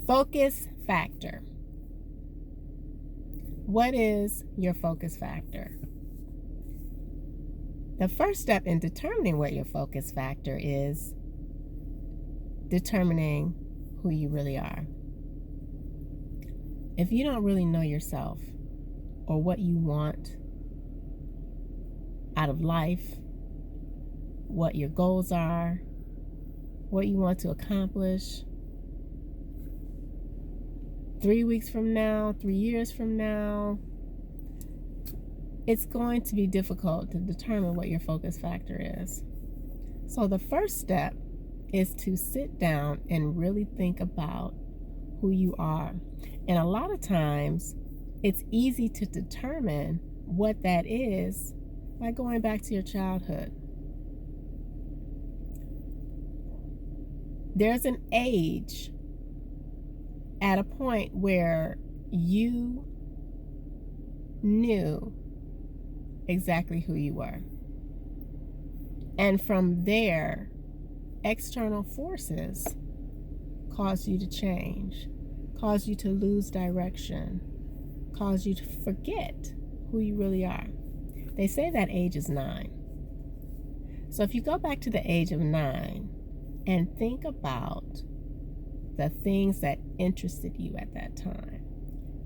Focus factor. What is your focus factor? The first step in determining what your focus factor is determining who you really are. If you don't really know yourself or what you want out of life, what your goals are, what you want to accomplish 3 weeks from now, 3 years from now, it's going to be difficult to determine what your focus factor is. So the first step is to sit down and really think about who you are. And a lot of times, it's easy to determine what that is by going back to your childhood. There's an age at a point where you knew exactly who you were. And from there, external forces cause you to change, cause you to lose direction, cause you to forget who you really are. They say that age is 9. So if you go back to the age of 9 and think about the things that interested you at that time,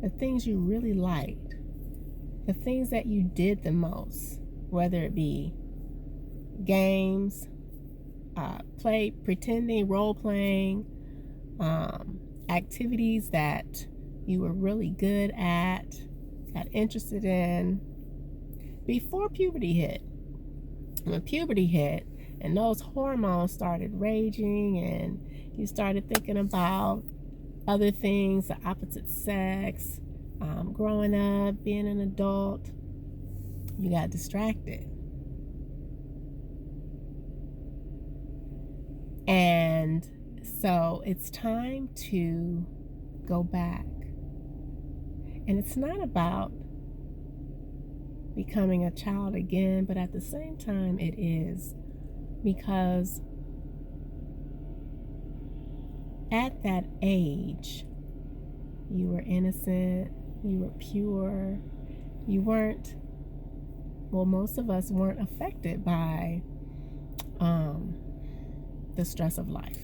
the things you really liked, the things that you did the most, whether it be games, pretending, role-playing, activities that you were really good at, got interested in, before puberty hit. When puberty hit and those hormones started raging and you started thinking about other things, the opposite sex, growing up, being an adult, you got distracted. And so it's time to go back. And it's not about becoming a child again, but at the same time it is, because at that age, you were innocent, you were pure, you weren't, well, most of us weren't affected by the stress of life.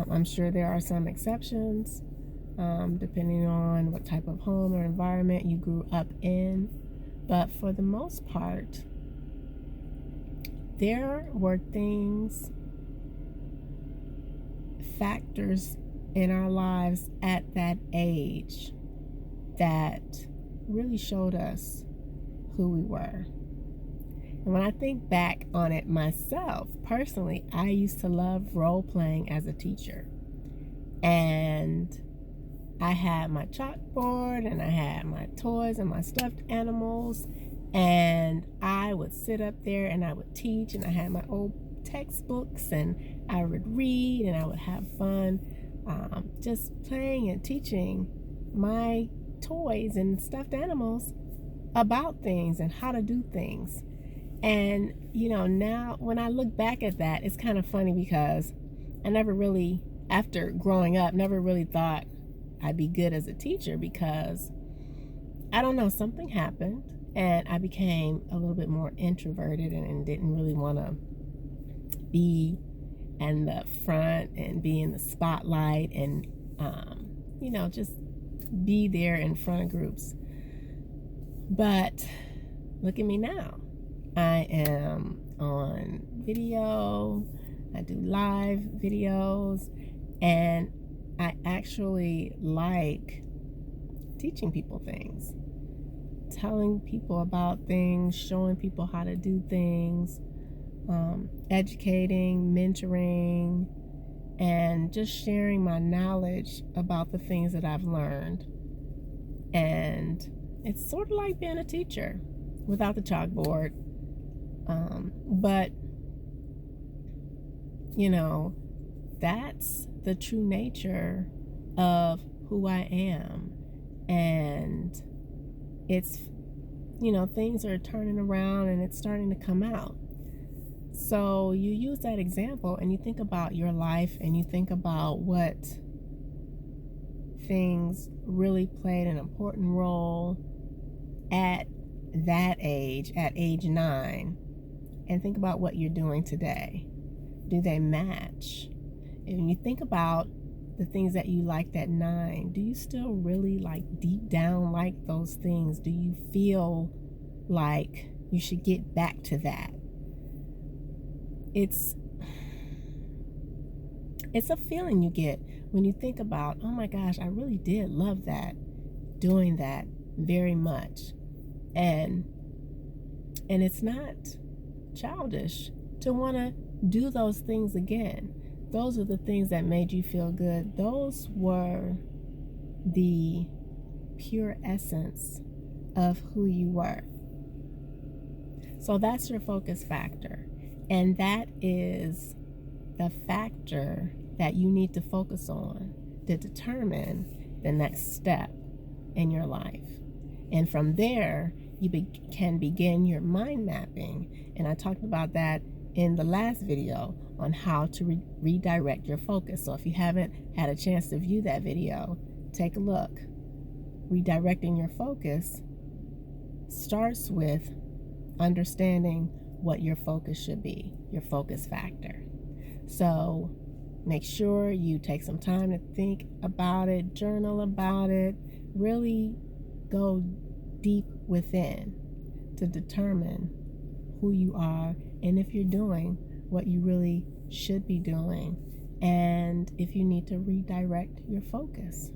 I'm sure there are some exceptions, depending on what type of home or environment you grew up in. But for the most part, there were things, factors in our lives at that age that really showed us who we were. And when I think back on it myself, personally, I used to love role-playing as a teacher. And I had my chalkboard and I had my toys and my stuffed animals, and I would sit up there and I would teach, and I had my old textbooks and I would read and I would have fun just playing and teaching my toys and stuffed animals about things and how to do things. And now when I look back at that, it's kind of funny because I never really, after growing up, never really thought I'd be good as a teacher, because I don't know, something happened and I became a little bit more introverted and didn't really want to be in the front and be in the spotlight and just be there in front of groups. But look at me now. I am on video, I do live videos, and I actually like teaching people things, telling people about things, showing people how to do things, educating, mentoring, and just sharing my knowledge about the things that I've learned. And it's sort of like being a teacher without the chalkboard. But that's the true nature of who I am. And it's, things are turning around and it's starting to come out. So you use that example and you think about your life and you think about what things really played an important role at that age, at age 9, and think about what you're doing today. Do they match? And when you think about the things that you liked at 9, do you still really deep down like those things? Do you feel like you should get back to that? It's a feeling you get when you think about, oh my gosh, I really did love that, doing that very much. And it's not childish to want to do those things again. Those are the things that made you feel good. Those were the pure essence of who you were. So that's your focus factor. And that is the factor that you need to focus on to determine the next step in your life. And from there, you can begin your mind mapping. And I talked about that in the last video on how to redirect your focus. So if you haven't had a chance to view that video, take a look. Redirecting your focus starts with understanding what your focus should be, your focus factor. So make sure you take some time to think about it, journal about it, really go deep within to determine who you are and if you're doing what you really should be doing, and if you need to redirect your focus.